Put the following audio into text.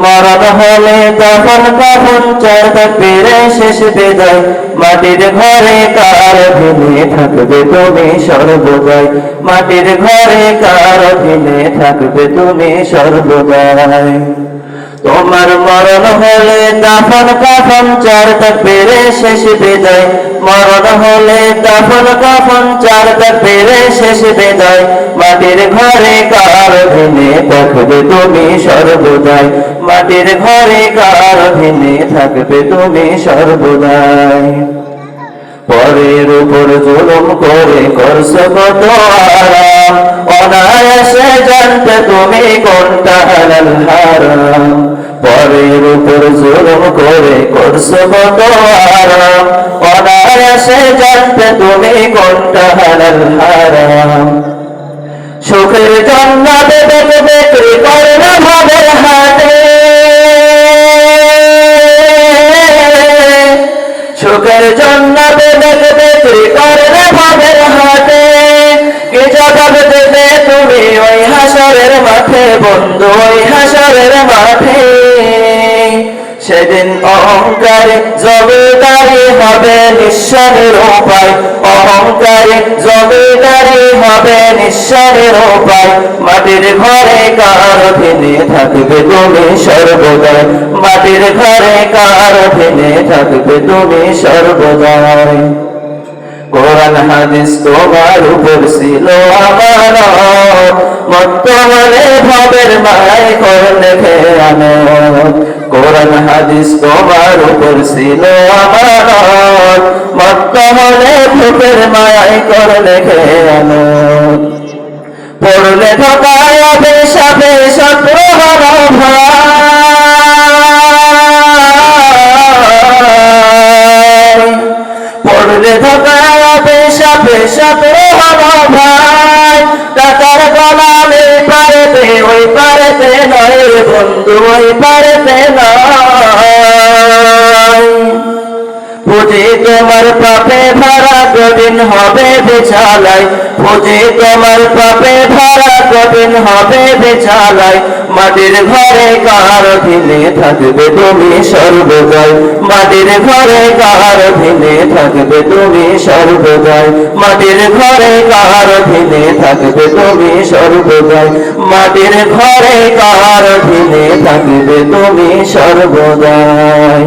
মরণ হলে দাফন কাফন চার পেরে শেষ বিদায় মাটির ঘরে কার অধীনে থাকবে তুমি সর্বদাই মাটির ঘরে কার অধীনে থাকবে তুমি সর্বদাই তোমার মরণ হলে দাফন কাফন চার পেরে শেষ বিদায় মরণ হলে দাফন কাফন চার পেরে শেষ বিদায় মাটির ঘরে কার অধীনে থাকবে তুমি সর্বদাই মাটির ঘরে কার অধীনে থাকবে তুমি সর্বদাই পরের উপর জুলুম করে করছো কত আরাম অনায়াসে জানতে তুমি কোনটা হালাল হারাম পরের উপর জুলুম করে করছো কত আরাম অনায়াসে জানতে তুমি কোনটা হালাল হারাম সুখের জন্য বিক্রি করে না ভাবের হাটে সুখের জন্য বিক্রি করে না ভাবের হাটে কি জবাব দেবে তুমি ওই হাসরের মাঠে বন্ধু ওই হাসরের মাঠে সেদিন অহংকারে জমিদারি হবে নিঃস্বারের উপায় অহংকারে জমিদারি হবে নিঃস্বারের উপায় মাটির ঘরে কার অধীনে থাকবে তুমি সর্বদাই মাটির ঘরে কার অধীনে থাকবে তুমি সর্বদাই কোরআন হাদিস তোমার উপর ছিল আমানত বর্তমানে ভবের মায় করলে খেয়ানত কোরআন হাদিস তোমার উপর ছিল আমানত বর্তমানে ভবের মায় করলে খেয়ানত পড়লে ঠকায় অভিশাপে শত্রু হলো ভাই পড়লে ঠকায় অভিশাপে শত্রু হলো ভাই টাকার গলালে পারেতে ওই পারেতে নয় বন্ধু ওই পারেতে নয় পুঁজি তোমার পাপে ভরা কঠিন হবে বেচালাই পুঁজি তোমার পাপে ভরা কঠিন হবে বেচালাই মাটির ঘরে কার অধীনে থাকবে তুমি সর্বদাই মাটির ঘরে কার অধীনে থাকবে তুমি সর্বদাই মাটির ঘরে কার অধীনে থাকবে তুমি সর্বদাই মাটির ঘরে কার অধীনে থাকবে তুমি সর্বদাই।